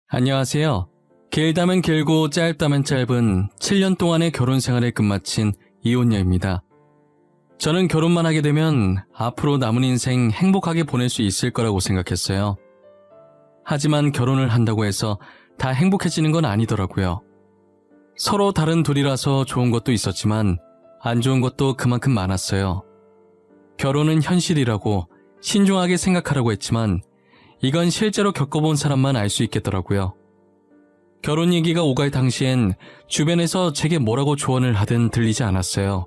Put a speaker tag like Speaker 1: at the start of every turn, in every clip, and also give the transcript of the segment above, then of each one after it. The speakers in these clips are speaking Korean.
Speaker 1: 안녕하세요. 길다면 길고 짧다면 짧은 7년 동안의 결혼 생활을 끝마친 이혼녀입니다. 저는 결혼만 하게 되면 앞으로 남은 인생 행복하게 보낼 수 있을 거라고 생각했어요. 하지만 결혼을 한다고 해서 다 행복해지는 건 아니더라고요. 서로 다른 둘이라서 좋은 것도 있었지만 안 좋은 것도 그만큼 많았어요. 결혼은 현실이라고 신중하게 생각하라고 했지만 이건 실제로 겪어본 사람만 알 수 있겠더라고요. 결혼 얘기가 오갈 당시엔 주변에서 제게 뭐라고 조언을 하든 들리지 않았어요.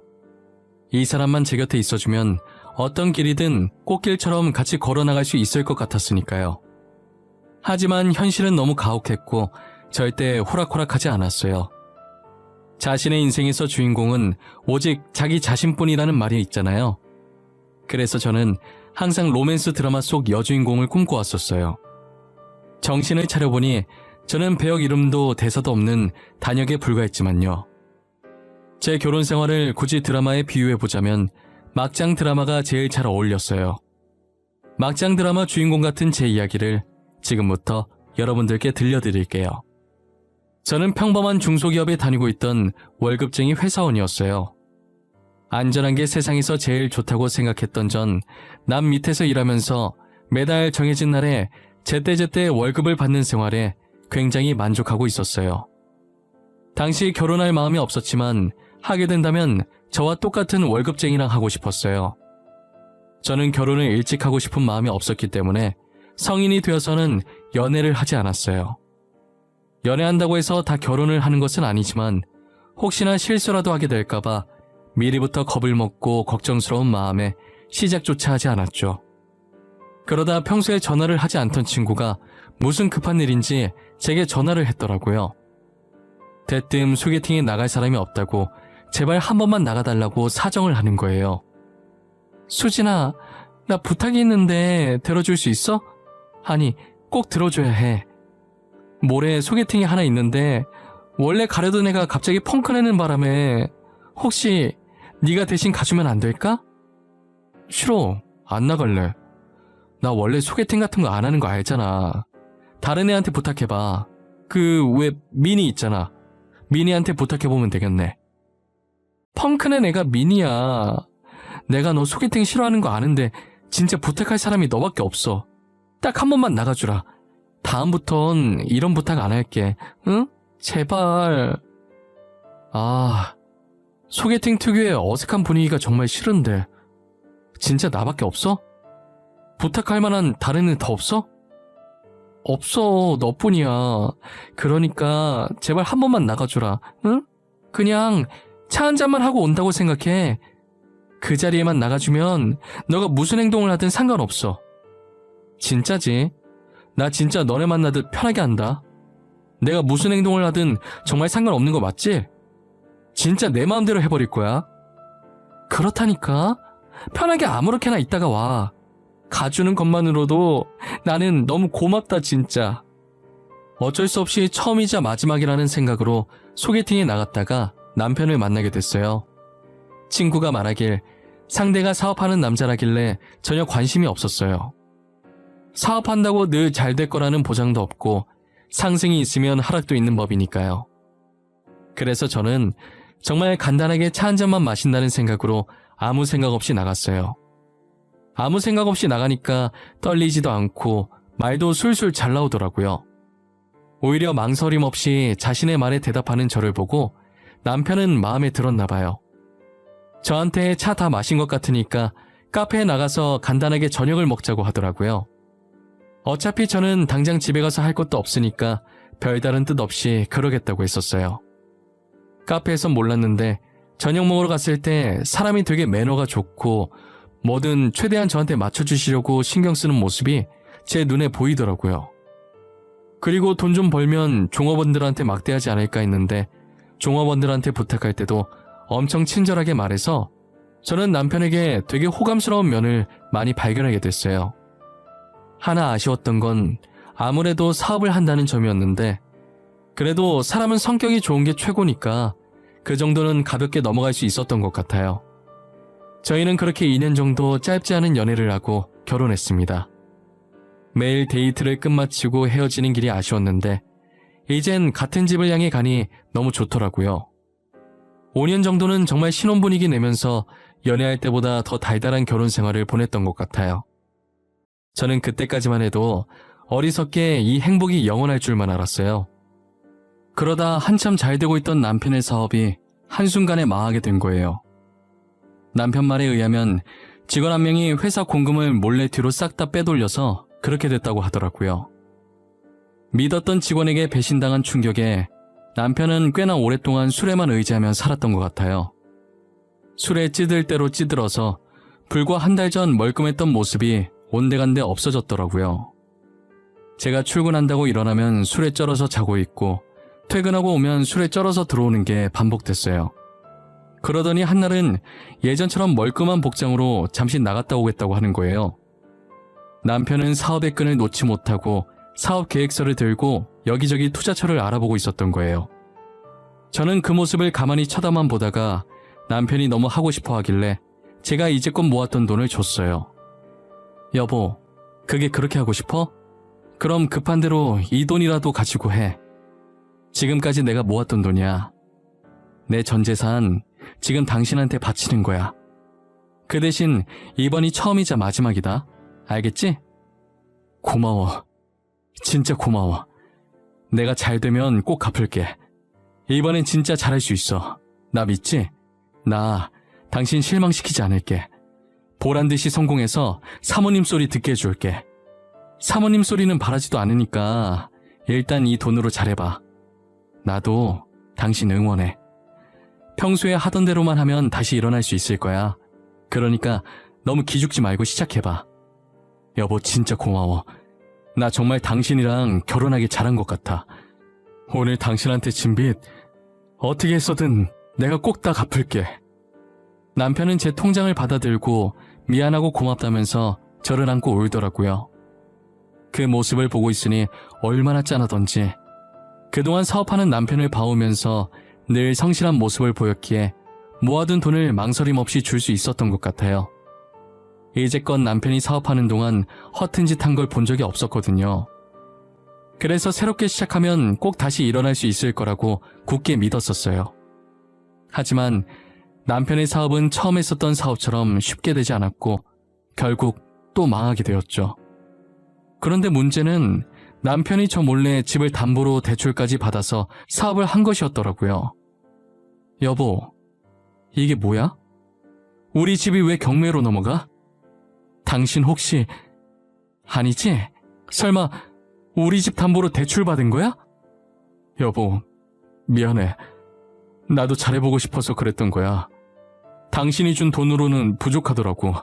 Speaker 1: 이 사람만 제 곁에 있어주면 어떤 길이든 꽃길처럼 같이 걸어나갈 수 있을 것 같았으니까요. 하지만 현실은 너무 가혹했고 절대 호락호락하지 않았어요. 자신의 인생에서 주인공은 오직 자기 자신뿐이라는 말이 있잖아요. 그래서 저는 항상 로맨스 드라마 속 여주인공을 꿈꿔왔었어요. 정신을 차려보니 저는 배역 이름도 대사도 없는 단역에 불과했지만요. 제 결혼 생활을 굳이 드라마에 비유해보자면 막장 드라마가 제일 잘 어울렸어요. 막장 드라마 주인공 같은 제 이야기를 지금부터 여러분들께 들려드릴게요. 저는 평범한 중소기업에 다니고 있던 월급쟁이 회사원이었어요. 안전한 게 세상에서 제일 좋다고 생각했던 전 남 밑에서 일하면서 매달 정해진 날에 제때제때 월급을 받는 생활에 굉장히 만족하고 있었어요. 당시 결혼할 마음이 없었지만 하게 된다면 저와 똑같은 월급쟁이랑 하고 싶었어요. 저는 결혼을 일찍 하고 싶은 마음이 없었기 때문에 성인이 되어서는 연애를 하지 않았어요. 연애한다고 해서 다 결혼을 하는 것은 아니지만 혹시나 실수라도 하게 될까봐 미리부터 겁을 먹고 걱정스러운 마음에 시작조차 하지 않았죠. 그러다 평소에 전화를 하지 않던 친구가 무슨 급한 일인지 제게 전화를 했더라고요. 대뜸 소개팅에 나갈 사람이 없다고 제발 한 번만 나가달라고 사정을 하는 거예요. 수진아, 나 부탁이 있는데 들어줄 수 있어? 아니, 꼭 들어줘야 해. 모레 소개팅이 하나 있는데 원래 가려던 애가 갑자기 펑크 내는 바람에 혹시 네가 대신 가주면 안 될까? 싫어, 안 나갈래. 나 원래 소개팅 같은 거 안 하는 거 알잖아. 다른 애한테 부탁해봐. 왜 미니 있잖아. 미니한테 부탁해보면 되겠네. 펑크낸 애가 미니야. 내가 너 소개팅 싫어하는 거 아는데 진짜 부탁할 사람이 너밖에 없어. 딱 한 번만 나가주라. 다음부턴 이런 부탁 안 할게. 응? 제발. 소개팅 특유의 어색한 분위기가 정말 싫은데 진짜 나밖에 없어? 부탁할 만한 다른 애 더 없어? 없어, 너뿐이야. 그러니까 제발 한 번만 나가주라. 응? 그냥 차 한 잔만 하고 온다고 생각해. 그 자리에만 나가주면 너가 무슨 행동을 하든 상관없어. 진짜지? 나 진짜 너네 만나듯 편하게 한다. 내가 무슨 행동을 하든 정말 상관없는 거 맞지? 진짜 내 마음대로 해버릴 거야. 그렇다니까. 편하게 아무렇게나 있다가 와. 가주는 것만으로도 나는 너무 고맙다 진짜. 어쩔 수 없이 처음이자 마지막이라는 생각으로 소개팅에 나갔다가 남편을 만나게 됐어요. 친구가 말하길 상대가 사업하는 남자라길래 전혀 관심이 없었어요. 사업한다고 늘 잘 될 거라는 보장도 없고 상승이 있으면 하락도 있는 법이니까요. 그래서 저는 정말 간단하게 차 한 잔만 마신다는 생각으로 아무 생각 없이 나갔어요. 아무 생각 없이 나가니까 떨리지도 않고 말도 술술 잘 나오더라고요. 오히려 망설임 없이 자신의 말에 대답하는 저를 보고 남편은 마음에 들었나 봐요. 저한테 차 다 마신 것 같으니까 카페에 나가서 간단하게 저녁을 먹자고 하더라고요. 어차피 저는 당장 집에 가서 할 것도 없으니까 별다른 뜻 없이 그러겠다고 했었어요. 카페에선 몰랐는데 저녁 먹으러 갔을 때 사람이 되게 매너가 좋고 뭐든 최대한 저한테 맞춰주시려고 신경 쓰는 모습이 제 눈에 보이더라고요. 그리고 돈 좀 벌면 종업원들한테 막대하지 않을까 했는데 종업원들한테 부탁할 때도 엄청 친절하게 말해서 저는 남편에게 되게 호감스러운 면을 많이 발견하게 됐어요. 하나 아쉬웠던 건 아무래도 사업을 한다는 점이었는데 그래도 사람은 성격이 좋은 게 최고니까 그 정도는 가볍게 넘어갈 수 있었던 것 같아요. 저희는 그렇게 2년 정도 짧지 않은 연애를 하고 결혼했습니다. 매일 데이트를 끝마치고 헤어지는 길이 아쉬웠는데 이젠 같은 집을 향해 가니 너무 좋더라고요. 5년 정도는 정말 신혼분위기 내면서 연애할 때보다 더 달달한 결혼 생활을 보냈던 것 같아요. 저는 그때까지만 해도 어리석게 이 행복이 영원할 줄만 알았어요. 그러다 한참 잘 되고 있던 남편의 사업이 한순간에 망하게 된 거예요. 남편 말에 의하면 직원 한 명이 회사 공금을 몰래 뒤로 싹 다 빼돌려서 그렇게 됐다고 하더라고요. 믿었던 직원에게 배신당한 충격에 남편은 꽤나 오랫동안 술에만 의지하며 살았던 것 같아요. 술에 찌들 대로 찌들어서 불과 한 달 전 멀끔했던 모습이 온데간데 없어졌더라고요. 제가 출근한다고 일어나면 술에 쩔어서 자고 있고 퇴근하고 오면 술에 쩔어서 들어오는 게 반복됐어요. 그러더니 한날은 예전처럼 멀끔한 복장으로 잠시 나갔다 오겠다고 하는 거예요. 남편은 사업의 끈을 놓지 못하고 사업 계획서를 들고 여기저기 투자처를 알아보고 있었던 거예요. 저는 그 모습을 가만히 쳐다만 보다가 남편이 너무 하고 싶어 하길래 제가 이제껏 모았던 돈을 줬어요. 여보, 그게 그렇게 하고 싶어? 그럼 급한 대로 이 돈이라도 가지고 해. 지금까지 내가 모았던 돈이야. 내 전 재산 지금 당신한테 바치는 거야. 그 대신 이번이 처음이자 마지막이다. 알겠지? 고마워. 진짜 고마워. 내가 잘 되면 꼭 갚을게. 이번엔 진짜 잘할 수 있어. 나 믿지? 나 당신 실망시키지 않을게. 보란듯이 성공해서 사모님 소리 듣게 해줄게. 사모님 소리는 바라지도 않으니까 일단 이 돈으로 잘해봐. 나도 당신 응원해. 평소에 하던 대로만 하면 다시 일어날 수 있을 거야. 그러니까 너무 기죽지 말고 시작해봐. 여보, 진짜 고마워. 나 정말 당신이랑 결혼하기 잘한 것 같아. 오늘 당신한테 진 빚 어떻게 해서든 내가 꼭 다 갚을게. 남편은 제 통장을 받아들고 미안하고 고맙다면서 저를 안고 울더라고요. 그 모습을 보고 있으니 얼마나 짠하던지. 그동안 사업하는 남편을 봐오면서 늘 성실한 모습을 보였기에 모아둔 돈을 망설임 없이 줄 수 있었던 것 같아요. 이제껏 남편이 사업하는 동안 허튼 짓 한 걸 본 적이 없었거든요. 그래서 새롭게 시작하면 꼭 다시 일어날 수 있을 거라고 굳게 믿었었어요. 하지만 남편의 사업은 처음 했었던 사업처럼 쉽게 되지 않았고 결국 또 망하게 되었죠. 그런데 문제는 남편이 저 몰래 집을 담보로 대출까지 받아서 사업을 한 것이었더라고요. 여보, 이게 뭐야? 우리 집이 왜 경매로 넘어가? 당신 혹시... 아니지? 설마 우리 집 담보로 대출 받은 거야? 여보, 미안해. 나도 잘해보고 싶어서 그랬던 거야. 당신이 준 돈으로는 부족하더라고.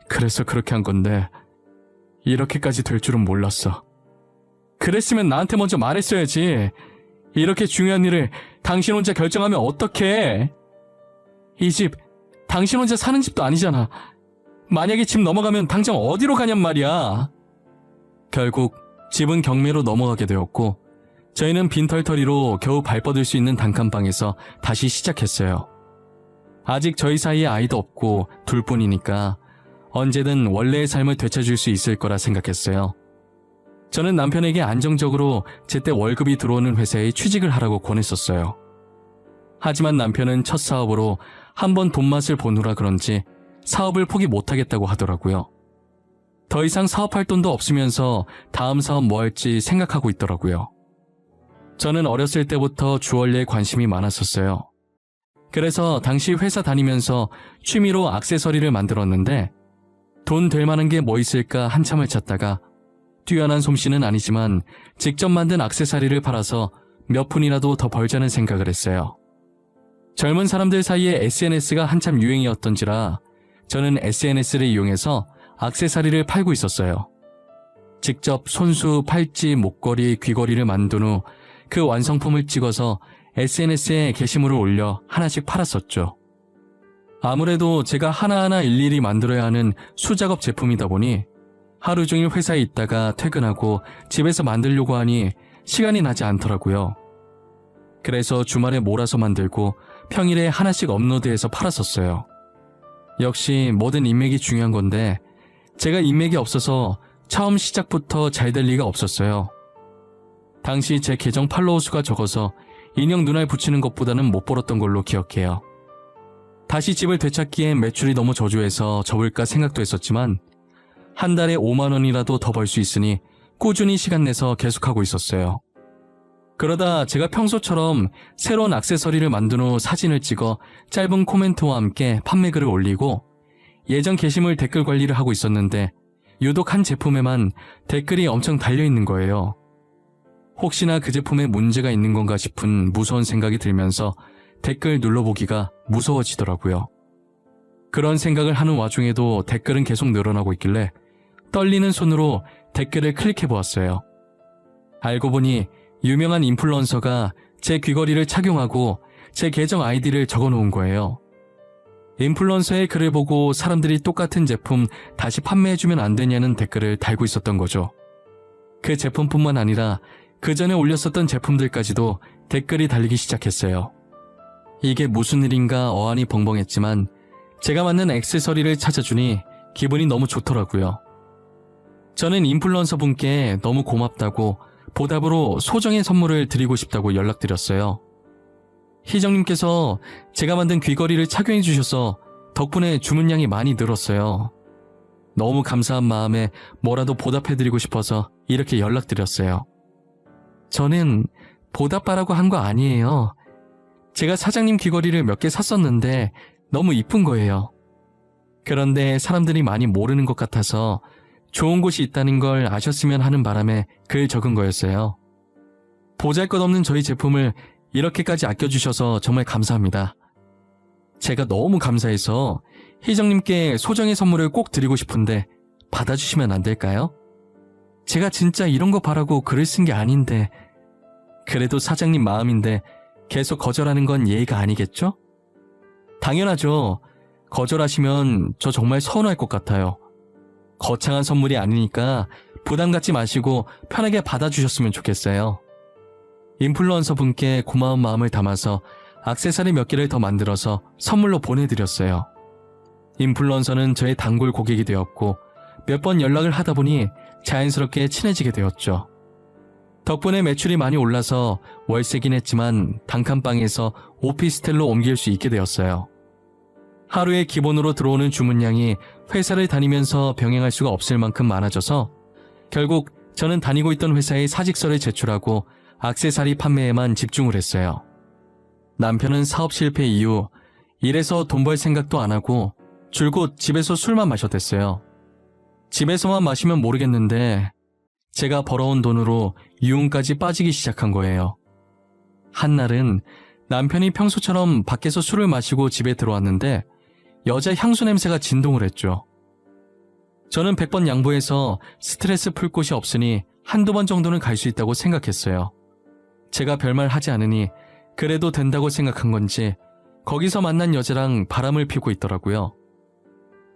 Speaker 1: 그래서 그렇게 한 건데 이렇게까지 될 줄은 몰랐어. 그랬으면 나한테 먼저 말했어야지. 이렇게 중요한 일을 당신 혼자 결정하면 어떡해? 이 집 당신 혼자 사는 집도 아니잖아. 만약에 집 넘어가면 당장 어디로 가냔 말이야. 결국 집은 경매로 넘어가게 되었고 저희는 빈털터리로 겨우 발 뻗을 수 있는 단칸방에서 다시 시작했어요. 아직 저희 사이에 아이도 없고 둘뿐이니까 언제든 원래의 삶을 되찾을 수 있을 거라 생각했어요. 저는 남편에게 안정적으로 제때 월급이 들어오는 회사에 취직을 하라고 권했었어요. 하지만 남편은 첫 사업으로 한번 돈맛을 보느라 그런지 사업을 포기 못하겠다고 하더라고요. 더 이상 사업할 돈도 없으면서 다음 사업 뭐 할지 생각하고 있더라고요. 저는 어렸을 때부터 주얼리에 관심이 많았었어요. 그래서 당시 회사 다니면서 취미로 액세서리를 만들었는데 돈 될 만한 게 뭐 있을까 한참을 찾다가 뛰어난 솜씨는 아니지만 직접 만든 액세서리를 팔아서 몇 푼이라도 더 벌자는 생각을 했어요. 젊은 사람들 사이에 SNS가 한참 유행이었던지라 저는 SNS를 이용해서 액세서리를 팔고 있었어요. 직접 손수, 팔찌, 목걸이, 귀걸이를 만든 후 그 완성품을 찍어서 SNS에 게시물을 올려 하나씩 팔았었죠. 아무래도 제가 하나하나 일일이 만들어야 하는 수작업 제품이다 보니 하루 종일 회사에 있다가 퇴근하고 집에서 만들려고 하니 시간이 나지 않더라고요. 그래서 주말에 몰아서 만들고 평일에 하나씩 업로드해서 팔았었어요. 역시 뭐든 인맥이 중요한 건데 제가 인맥이 없어서 처음 시작부터 잘 될 리가 없었어요. 당시 제 계정 팔로워 수가 적어서 인형 눈알 붙이는 것보다는 못 벌었던 걸로 기억해요. 다시 집을 되찾기엔 매출이 너무 저조해서 접을까 생각도 했었지만 한 달에 5만 원이라도 더 벌 수 있으니 꾸준히 시간 내서 계속하고 있었어요. 그러다 제가 평소처럼 새로운 액세서리를 만든 후 사진을 찍어 짧은 코멘트와 함께 판매글을 올리고 예전 게시물 댓글 관리를 하고 있었는데 유독 한 제품에만 댓글이 엄청 달려있는 거예요. 혹시나 그 제품에 문제가 있는 건가 싶은 무서운 생각이 들면서 댓글 눌러보기가 무서워지더라고요. 그런 생각을 하는 와중에도 댓글은 계속 늘어나고 있길래 떨리는 손으로 댓글을 클릭해보았어요. 알고 보니 유명한 인플루언서가 제 귀걸이를 착용하고 제 계정 아이디를 적어놓은 거예요. 인플루언서의 글을 보고 사람들이 똑같은 제품 다시 판매해주면 안 되냐는 댓글을 달고 있었던 거죠. 그 제품뿐만 아니라 그 전에 올렸었던 제품들까지도 댓글이 달리기 시작했어요. 이게 무슨 일인가 어안이 벙벙했지만 제가 맞는 액세서리를 찾아주니 기분이 너무 좋더라고요. 저는 인플루언서 분께 너무 고맙다고 보답으로 소정의 선물을 드리고 싶다고 연락드렸어요. 희정님께서 제가 만든 귀걸이를 착용해 주셔서 덕분에 주문량이 많이 늘었어요. 너무 감사한 마음에 뭐라도 보답해드리고 싶어서 이렇게 연락드렸어요. 저는 보답하라고 한 거 아니에요. 제가 사장님 귀걸이를 몇 개 샀었는데 너무 이쁜 거예요. 그런데 사람들이 많이 모르는 것 같아서 좋은 곳이 있다는 걸 아셨으면 하는 바람에 글 적은 거였어요. 보잘것없는 저희 제품을 이렇게까지 아껴주셔서 정말 감사합니다. 제가 너무 감사해서 희정님께 소정의 선물을 꼭 드리고 싶은데 받아주시면 안 될까요? 제가 진짜 이런 거 바라고 글을 쓴 게 아닌데 그래도 사장님 마음인데 계속 거절하는 건 예의가 아니겠죠? 당연하죠. 거절하시면 저 정말 서운할 것 같아요. 거창한 선물이 아니니까 부담 갖지 마시고 편하게 받아주셨으면 좋겠어요. 인플루언서 분께 고마운 마음을 담아서 액세서리 몇 개를 더 만들어서 선물로 보내드렸어요. 인플루언서는 저의 단골 고객이 되었고 몇 번 연락을 하다 보니 자연스럽게 친해지게 되었죠. 덕분에 매출이 많이 올라서 월세긴 했지만 단칸방에서 오피스텔로 옮길 수 있게 되었어요. 하루에 기본으로 들어오는 주문량이 회사를 다니면서 병행할 수가 없을 만큼 많아져서 결국 저는 다니고 있던 회사에 사직서를 제출하고 액세서리 판매에만 집중을 했어요. 남편은 사업 실패 이후 일해서 돈 벌 생각도 안 하고 줄곧 집에서 술만 마셨댔어요. 집에서만 마시면 모르겠는데 제가 벌어온 돈으로 유흥까지 빠지기 시작한 거예요. 한날은 남편이 평소처럼 밖에서 술을 마시고 집에 들어왔는데 여자 향수 냄새가 진동을 했죠. 저는 100번 양보해서 스트레스 풀 곳이 없으니 한두 번 정도는 갈 수 있다고 생각했어요. 제가 별말 하지 않으니 그래도 된다고 생각한 건지 거기서 만난 여자랑 바람을 피우고 있더라고요.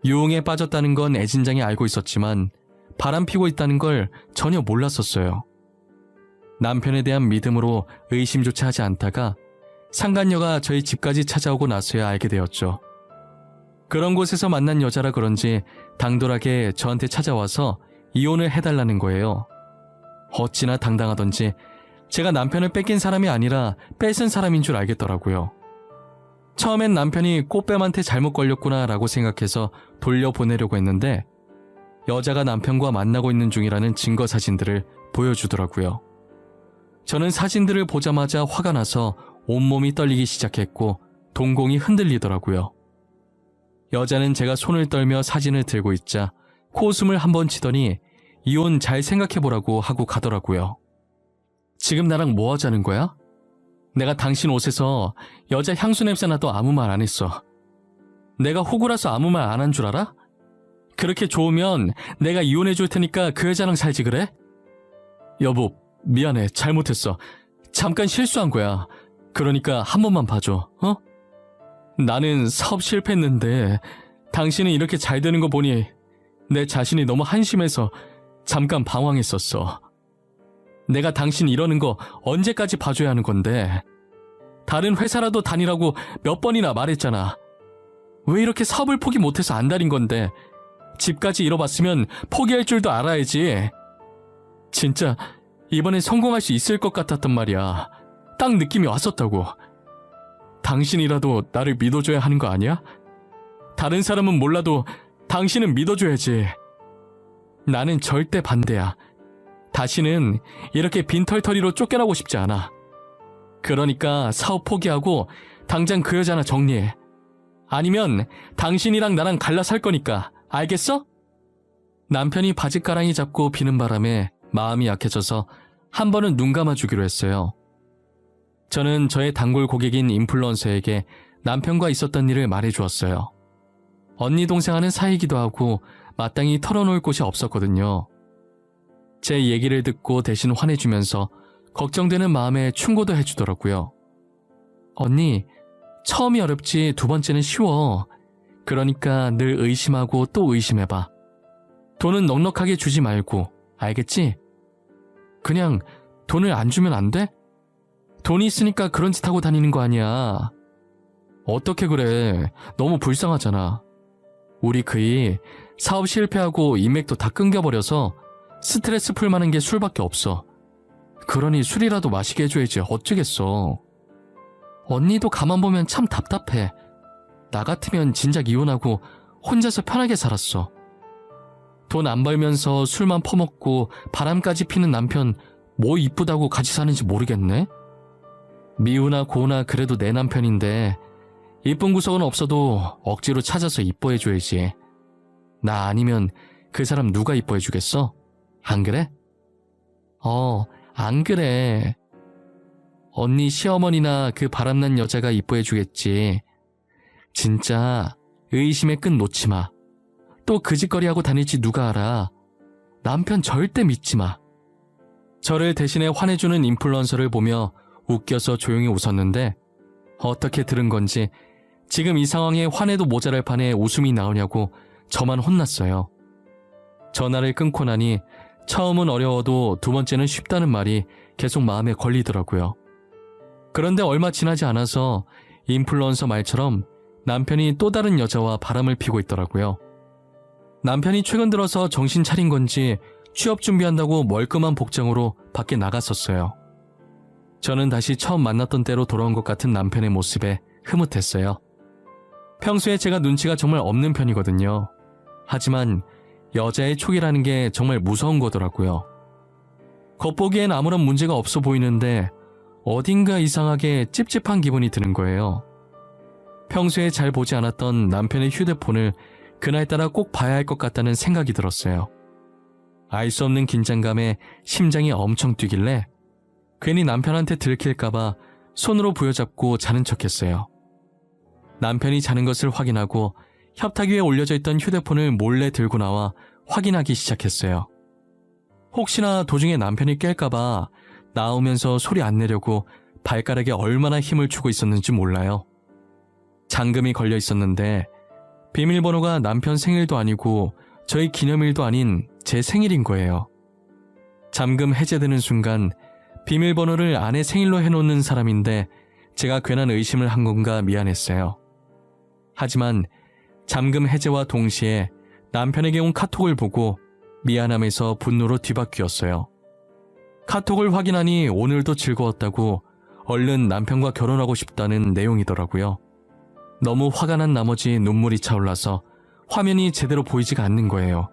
Speaker 1: 유흥에 빠졌다는 건 애진장이 알고 있었지만 바람 피고 있다는 걸 전혀 몰랐었어요. 남편에 대한 믿음으로 의심조차 하지 않다가 상간녀가 저희 집까지 찾아오고 나서야 알게 되었죠. 그런 곳에서 만난 여자라 그런지 당돌하게 저한테 찾아와서 이혼을 해달라는 거예요. 어찌나 당당하던지 제가 남편을 뺏긴 사람이 아니라 뺏은 사람인 줄 알겠더라고요. 처음엔 남편이 꽃뱀한테 잘못 걸렸구나 라고 생각해서 돌려보내려고 했는데 여자가 남편과 만나고 있는 중이라는 증거 사진들을 보여주더라고요. 저는 사진들을 보자마자 화가 나서 온몸이 떨리기 시작했고 동공이 흔들리더라고요. 여자는 제가 손을 떨며 사진을 들고 있자 코웃음을 한번 치더니 이혼 잘 생각해보라고 하고 가더라고요. 지금 나랑 뭐 하자는 거야? 내가 당신 옷에서 여자 향수 냄새 나도 아무 말 안 했어. 내가 호구라서 아무 말 안 한 줄 알아? 그렇게 좋으면 내가 이혼해 줄 테니까 그 여자랑 살지 그래? 여보, 미안해. 잘못했어. 잠깐 실수한 거야. 그러니까 한 번만 봐줘. 어? 나는 사업 실패했는데 당신은 이렇게 잘 되는 거 보니 내 자신이 너무 한심해서 잠깐 방황했었어. 내가 당신 이러는 거 언제까지 봐줘야 하는 건데. 다른 회사라도 다니라고 몇 번이나 말했잖아. 왜 이렇게 사업을 포기 못해서 안달인 건데. 집까지 잃어봤으면 포기할 줄도 알아야지. 진짜 이번엔 성공할 수 있을 것 같았단 말이야. 딱 느낌이 왔었다고. 당신이라도 나를 믿어줘야 하는 거 아니야? 다른 사람은 몰라도 당신은 믿어줘야지. 나는 절대 반대야. 다시는 이렇게 빈털터리로 쫓겨나고 싶지 않아. 그러니까 사업 포기하고 당장 그 여자나 정리해. 아니면 당신이랑 나랑 갈라 살 거니까. 알겠어? 남편이 바짓가랑이 잡고 비는 바람에 마음이 약해져서 한 번은 눈 감아주기로 했어요. 저는 저의 단골 고객인 인플루언서에게 남편과 있었던 일을 말해주었어요. 언니 동생하는 사이기도 하고 마땅히 털어놓을 곳이 없었거든요. 제 얘기를 듣고 대신 화내주면서 걱정되는 마음에 충고도 해주더라고요. 언니, 처음이 어렵지 두 번째는 쉬워. 그러니까 늘 의심하고 또 의심해봐. 돈은 넉넉하게 주지 말고, 알겠지? 그냥 돈을 안 주면 안 돼? 돈이 있으니까 그런 짓 하고 다니는 거 아니야. 어떻게 그래. 너무 불쌍하잖아. 우리 그이 사업 실패하고 인맥도 다 끊겨버려서 스트레스 풀만한 게 술밖에 없어. 그러니 술이라도 마시게 해줘야지 어쩌겠어. 언니도 가만 보면 참 답답해. 나 같으면 진작 이혼하고 혼자서 편하게 살았어. 돈 안 벌면서 술만 퍼먹고 바람까지 피는 남편 뭐 이쁘다고 같이 사는지 모르겠네? 미우나 고우나 그래도 내 남편인데 이쁜 구석은 없어도 억지로 찾아서 이뻐해줘야지. 나 아니면 그 사람 누가 이뻐해주겠어? 안 그래? 안 그래. 언니 시어머니나 그 바람난 여자가 이뻐해주겠지. 진짜 의심의 끈 놓지 마. 또 그 짓거리하고 다닐지 누가 알아. 남편 절대 믿지 마. 저를 대신에 화내주는 인플루언서를 보며 웃겨서 조용히 웃었는데 어떻게 들은 건지 지금 이 상황에 화내도 모자랄 판에 웃음이 나오냐고 저만 혼났어요. 전화를 끊고 나니 처음은 어려워도 두 번째는 쉽다는 말이 계속 마음에 걸리더라고요. 그런데 얼마 지나지 않아서 인플루언서 말처럼 남편이 또 다른 여자와 바람을 피고 있더라고요. 남편이 최근 들어서 정신 차린 건지 취업 준비한다고 멀끔한 복장으로 밖에 나갔었어요. 저는 다시 처음 만났던 때로 돌아온 것 같은 남편의 모습에 흐뭇했어요. 평소에 제가 눈치가 정말 없는 편이거든요. 하지만 여자의 촉이라는 게 정말 무서운 거더라고요. 겉보기엔 아무런 문제가 없어 보이는데 어딘가 이상하게 찝찝한 기분이 드는 거예요. 평소에 잘 보지 않았던 남편의 휴대폰을 그날따라 꼭 봐야 할 것 같다는 생각이 들었어요. 알 수 없는 긴장감에 심장이 엄청 뛰길래 괜히 남편한테 들킬까봐 손으로 부여잡고 자는 척했어요. 남편이 자는 것을 확인하고 협탁 위에 올려져 있던 휴대폰을 몰래 들고 나와 확인하기 시작했어요. 혹시나 도중에 남편이 깰까봐 나오면서 소리 안 내려고 발가락에 얼마나 힘을 주고 있었는지 몰라요. 잠금이 걸려 있었는데 비밀번호가 남편 생일도 아니고 저희 기념일도 아닌 제 생일인 거예요. 잠금 해제되는 순간 비밀번호를 아내 생일로 해놓는 사람인데 제가 괜한 의심을 한 건가 미안했어요. 하지만 잠금 해제와 동시에 남편에게 온 카톡을 보고 미안함에서 분노로 뒤바뀌었어요. 카톡을 확인하니 오늘도 즐거웠다고 얼른 남편과 결혼하고 싶다는 내용이더라고요. 너무 화가 난 나머지 눈물이 차올라서 화면이 제대로 보이지가 않는 거예요.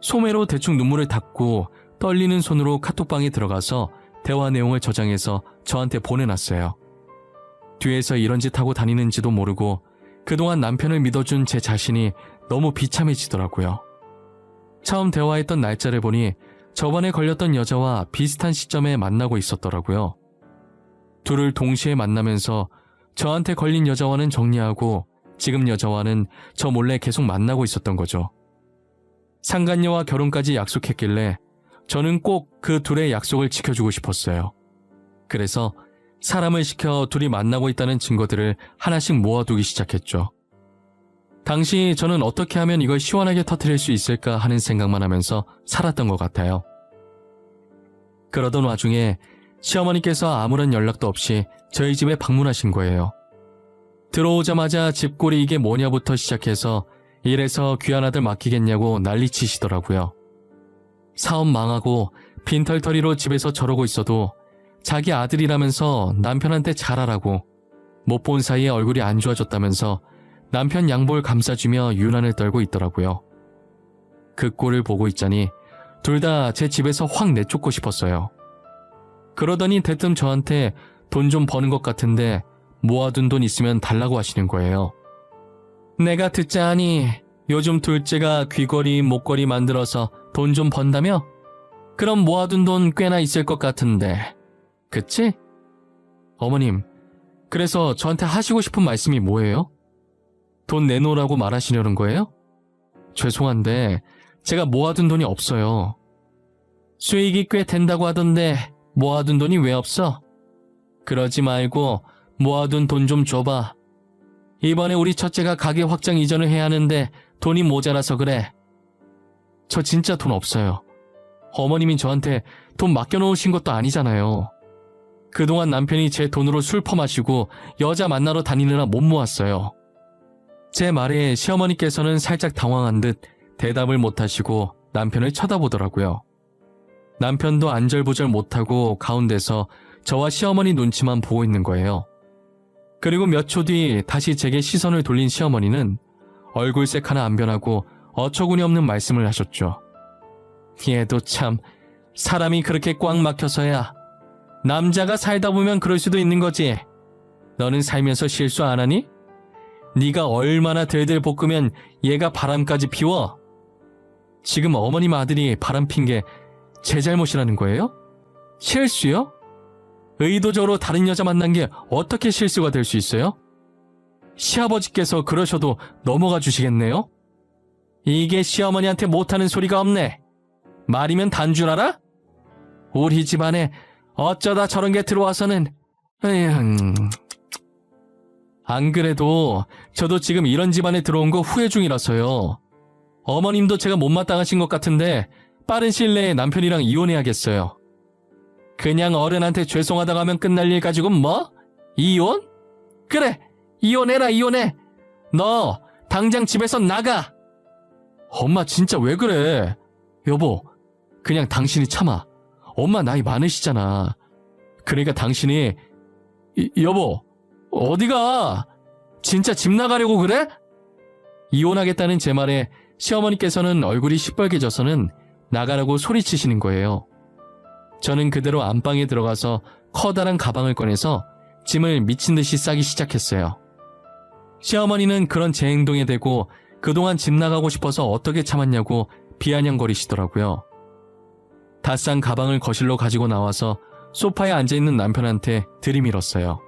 Speaker 1: 소매로 대충 눈물을 닦고 떨리는 손으로 카톡방에 들어가서 대화 내용을 저장해서 저한테 보내놨어요. 뒤에서 이런 짓 하고 다니는지도 모르고 그동안 남편을 믿어준 제 자신이 너무 비참해지더라고요. 처음 대화했던 날짜를 보니 저번에 걸렸던 여자와 비슷한 시점에 만나고 있었더라고요. 둘을 동시에 만나면서 저한테 걸린 여자와는 정리하고 지금 여자와는 저 몰래 계속 만나고 있었던 거죠. 상간녀와 결혼까지 약속했길래 저는 꼭 그 둘의 약속을 지켜주고 싶었어요. 그래서 사람을 시켜 둘이 만나고 있다는 증거들을 하나씩 모아두기 시작했죠. 당시 저는 어떻게 하면 이걸 시원하게 터뜨릴 수 있을까 하는 생각만 하면서 살았던 것 같아요. 그러던 와중에 시어머니께서 아무런 연락도 없이 저희 집에 방문하신 거예요. 들어오자마자 집골이 이게 뭐냐부터 시작해서 이래서 귀한 아들 맡기겠냐고 난리치시더라고요. 사업 망하고 빈털터리로 집에서 저러고 있어도 자기 아들이라면서 남편한테 잘하라고 못 본 사이에 얼굴이 안 좋아졌다면서 남편 양볼 감싸주며 유난을 떨고 있더라고요. 그 꼴을 보고 있자니 둘 다 제 집에서 확 내쫓고 싶었어요. 그러더니 대뜸 저한테 돈 좀 버는 것 같은데 모아둔 돈 있으면 달라고 하시는 거예요. 내가 듣자 하니 요즘 둘째가 귀걸이, 목걸이 만들어서 돈 좀 번다며? 그럼 모아둔 돈 꽤나 있을 것 같은데. 그치? 어머님, 그래서 저한테 하시고 싶은 말씀이 뭐예요? 돈 내놓으라고 말하시려는 거예요? 죄송한데 제가 모아둔 돈이 없어요. 수익이 꽤 된다고 하던데 모아둔 돈이 왜 없어? 그러지 말고 모아둔 돈 좀 줘봐. 이번에 우리 첫째가 가게 확장 이전을 해야 하는데 돈이 모자라서 그래. 저 진짜 돈 없어요. 어머님이 저한테 돈 맡겨놓으신 것도 아니잖아요. 그동안 남편이 제 돈으로 술 퍼마시고 여자 만나러 다니느라 못 모았어요. 제 말에 시어머니께서는 살짝 당황한 듯 대답을 못하시고 남편을 쳐다보더라고요. 남편도 안절부절 못하고 가운데서 저와 시어머니 눈치만 보고 있는 거예요. 그리고 몇 초 뒤 다시 제게 시선을 돌린 시어머니는 얼굴색 하나 안 변하고 어처구니 없는 말씀을 하셨죠. 얘도 참 사람이 그렇게 꽉 막혀서야. 남자가 살다 보면 그럴 수도 있는 거지. 너는 살면서 실수 안 하니? 네가 얼마나 들들 볶으면 얘가 바람까지 피워? 지금 어머님 아들이 바람 핀 게 제 잘못이라는 거예요? 실수요? 의도적으로 다른 여자 만난 게 어떻게 실수가 될 수 있어요? 시아버지께서 그러셔도 넘어가 주시겠네요? 이게 시어머니한테 못하는 소리가 없네. 말이면 단 줄 알아? 우리 집안에 어쩌다 저런 게 들어와서는. 안 그래도 저도 지금 이런 집안에 들어온 거 후회 중이라서요. 어머님도 제가 못마땅하신 것 같은데 빠른 시일 내에 남편이랑 이혼해야겠어요. 그냥 어른한테 죄송하다고 하면 끝날 일 가지고 뭐? 이혼? 그래, 이혼해라, 이혼해. 너 당장 집에서 나가. 엄마 진짜 왜 그래? 여보, 그냥 당신이 참아. 엄마 나이 많으시잖아. 그러니까 당신이. 여보, 어디가? 진짜 집 나가려고 그래? 이혼하겠다는 제 말에 시어머니께서는 얼굴이 시뻘개져서는 나가라고 소리치시는 거예요. 저는 그대로 안방에 들어가서 커다란 가방을 꺼내서 짐을 미친 듯이 싸기 시작했어요. 시어머니는 그런 제 행동에 대고 그동안 집 나가고 싶어서 어떻게 참았냐고 비아냥거리시더라고요. 다 싼 가방을 거실로 가지고 나와서 소파에 앉아있는 남편한테 들이밀었어요.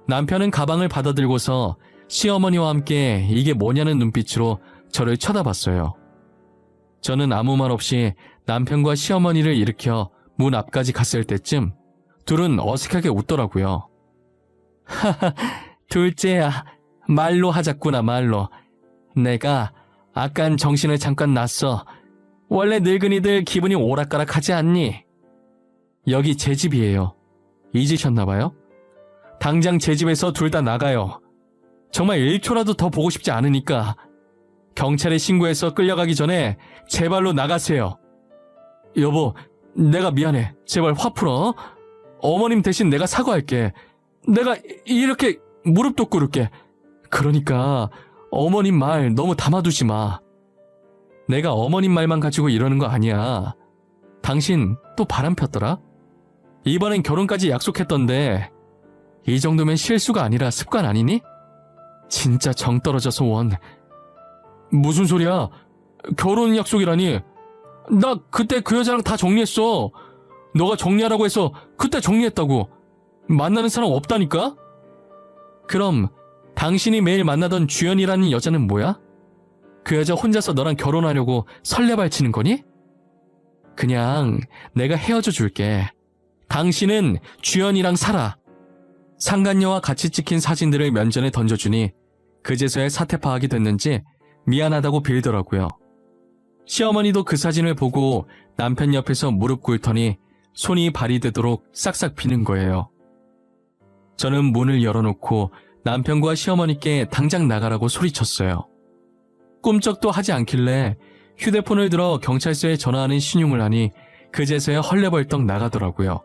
Speaker 1: 남편은 가방을 받아들고서 시어머니와 함께 이게 뭐냐는 눈빛으로 저를 쳐다봤어요. 저는 아무 말 없이 남편과 시어머니를 일으켜 문 앞까지 갔을 때쯤 둘은 어색하게 웃더라고요. 하하, 둘째야, 말로 하자꾸나 말로. 내가 아깐 정신을 잠깐 놨어. 원래 늙은이들 기분이 오락가락하지 않니? 여기 제 집이에요. 잊으셨나봐요? 당장 제 집에서 둘 다 나가요. 정말 1초라도 더 보고 싶지 않으니까. 경찰에 신고해서 끌려가기 전에 제발로 나가세요. 여보, 내가 미안해. 제발 화 풀어. 어머님 대신 내가 사과할게. 내가 이렇게 무릎도 꿇을게. 그러니까 어머님 말 너무 담아두지 마. 내가 어머님 말만 가지고 이러는 거 아니야. 당신 또 바람 폈더라? 이번엔 결혼까지 약속했던데 이 정도면 실수가 아니라 습관 아니니? 진짜 정 떨어져서 원. 무슨 소리야? 결혼 약속이라니. 나 그때 그 여자랑 다 정리했어. 너가 정리하라고 해서 그때 정리했다고. 만나는 사람 없다니까? 그럼 당신이 매일 만나던 주연이라는 여자는 뭐야? 그 여자 혼자서 너랑 결혼하려고 설레발치는 거니? 그냥 내가 헤어져 줄게. 당신은 주연이랑 살아. 상간녀와 같이 찍힌 사진들을 면전에 던져주니 그제서야 사태 파악이 됐는지 미안하다고 빌더라고요. 시어머니도 그 사진을 보고 남편 옆에서 무릎 꿇더니 손이 발이 되도록 싹싹 비는 거예요. 저는 문을 열어놓고 남편과 시어머니께 당장 나가라고 소리쳤어요. 꿈쩍도 하지 않길래 휴대폰을 들어 경찰서에 전화하는 신용을 하니 그제서야 헐레벌떡 나가더라고요.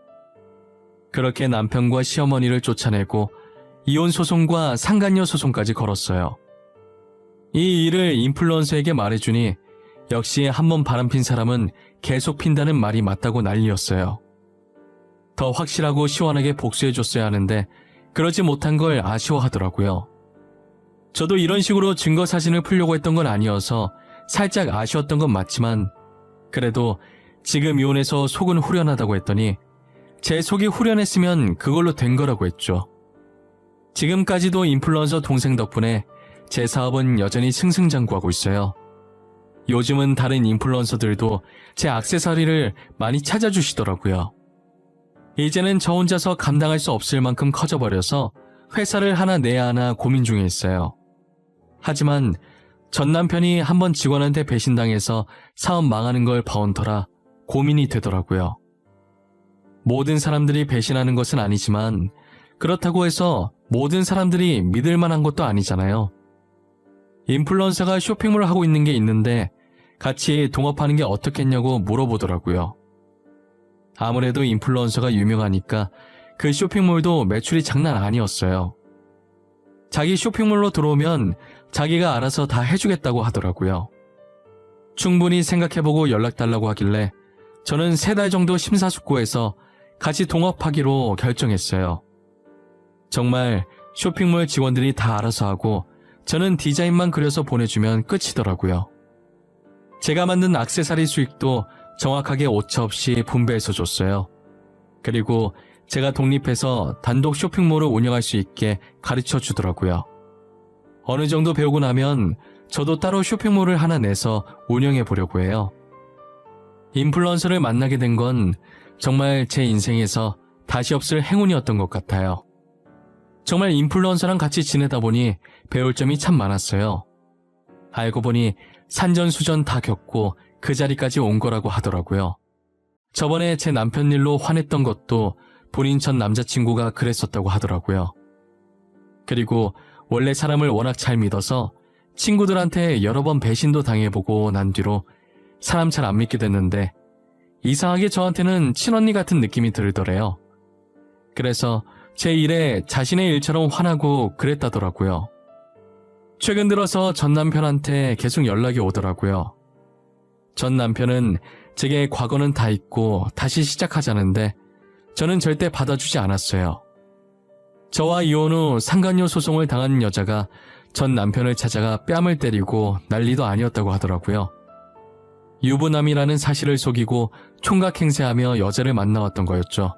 Speaker 1: 그렇게 남편과 시어머니를 쫓아내고 이혼 소송과 상간녀 소송까지 걸었어요. 이 일을 인플루언서에게 말해주니 역시 한번 바람핀 사람은 계속 핀다는 말이 맞다고 난리였어요. 더 확실하고 시원하게 복수해줬어야 하는데 그러지 못한 걸 아쉬워하더라고요. 저도 이런 식으로 증거 사진을 풀려고 했던 건 아니어서 살짝 아쉬웠던 건 맞지만 그래도 지금 이혼해서 속은 후련하다고 했더니 제 속이 후련했으면 그걸로 된 거라고 했죠. 지금까지도 인플루언서 동생 덕분에 제 사업은 여전히 승승장구하고 있어요. 요즘은 다른 인플루언서들도 제 액세서리를 많이 찾아주시더라고요. 이제는 저 혼자서 감당할 수 없을 만큼 커져버려서 회사를 하나 내야 하나 고민 중에 있어요. 하지만 전 남편이 한번 직원한테 배신당해서 사업 망하는 걸 봐온 터라 고민이 되더라고요. 모든 사람들이 배신하는 것은 아니지만 그렇다고 해서 모든 사람들이 믿을 만한 것도 아니잖아요. 인플루언서가 쇼핑몰을 하고 있는 게 있는데 같이 동업하는 게 어떻겠냐고 물어보더라고요. 아무래도 인플루언서가 유명하니까 그 쇼핑몰도 매출이 장난 아니었어요. 자기 쇼핑몰로 들어오면 자기가 알아서 다 해주겠다고 하더라고요. 충분히 생각해보고 연락달라고 하길래 저는 3달 정도 심사숙고해서 같이 동업하기로 결정했어요. 정말 쇼핑몰 직원들이 다 알아서 하고 저는 디자인만 그려서 보내주면 끝이더라고요. 제가 만든 액세서리 수익도 정확하게 오차없이 분배해서 줬어요. 그리고 제가 독립해서 단독 쇼핑몰을 운영할 수 있게 가르쳐 주더라고요. 어느 정도 배우고 나면 저도 따로 쇼핑몰을 하나 내서 운영해 보려고 해요. 인플루언서를 만나게 된 건 정말 제 인생에서 다시 없을 행운이었던 것 같아요. 정말 인플루언서랑 같이 지내다 보니 배울 점이 참 많았어요. 알고 보니 산전수전 다 겪고 그 자리까지 온 거라고 하더라고요. 저번에 제 남편 일로 화냈던 것도 본인 전 남자친구가 그랬었다고 하더라고요. 그리고 원래 사람을 워낙 잘 믿어서 친구들한테 여러 번 배신도 당해보고 난 뒤로 사람 잘 안 믿게 됐는데 이상하게 저한테는 친언니 같은 느낌이 들더래요. 그래서 제 일에 자신의 일처럼 화나고 그랬다더라고요. 최근 들어서 전 남편한테 계속 연락이 오더라고요. 전 남편은 제게 과거는 다 잊고 다시 시작하자는데 저는 절대 받아주지 않았어요. 저와 이혼 후 상간녀 소송을 당한 여자가 전 남편을 찾아가 뺨을 때리고 난리도 아니었다고 하더라고요. 유부남이라는 사실을 속이고 총각행세하며 여자를 만나왔던 거였죠.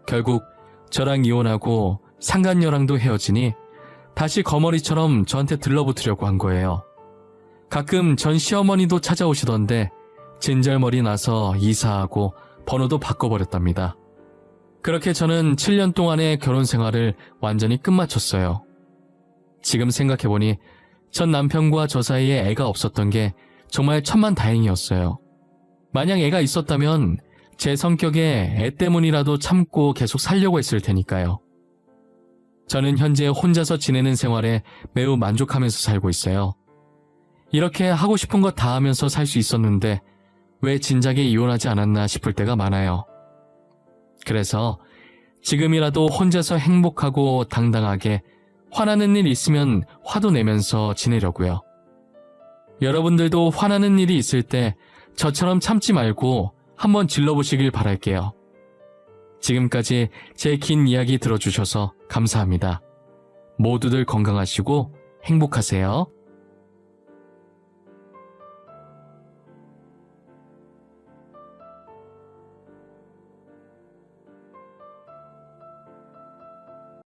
Speaker 1: 결국 저랑 이혼하고 상간녀랑도 헤어지니 다시 거머리처럼 저한테 들러붙으려고 한 거예요. 가끔 전 시어머니도 찾아오시던데 진절머리 나서 이사하고 번호도 바꿔버렸답니다. 그렇게 저는 7년 동안의 결혼 생활을 완전히 끝마쳤어요. 지금 생각해보니 전 남편과 저 사이에 애가 없었던 게 정말 천만다행이었어요. 만약 애가 있었다면 제 성격에 애 때문이라도 참고 계속 살려고 했을 테니까요. 저는 현재 혼자서 지내는 생활에 매우 만족하면서 살고 있어요. 이렇게 하고 싶은 거 다 하면서 살 수 있었는데 왜 진작에 이혼하지 않았나 싶을 때가 많아요. 그래서 지금이라도 혼자서 행복하고 당당하게 화나는 일 있으면 화도 내면서 지내려고요. 여러분들도 화나는 일이 있을 때 저처럼 참지 말고 한번 질러보시길 바랄게요. 지금까지 제 긴 이야기 들어주셔서 감사합니다. 모두들 건강하시고 행복하세요.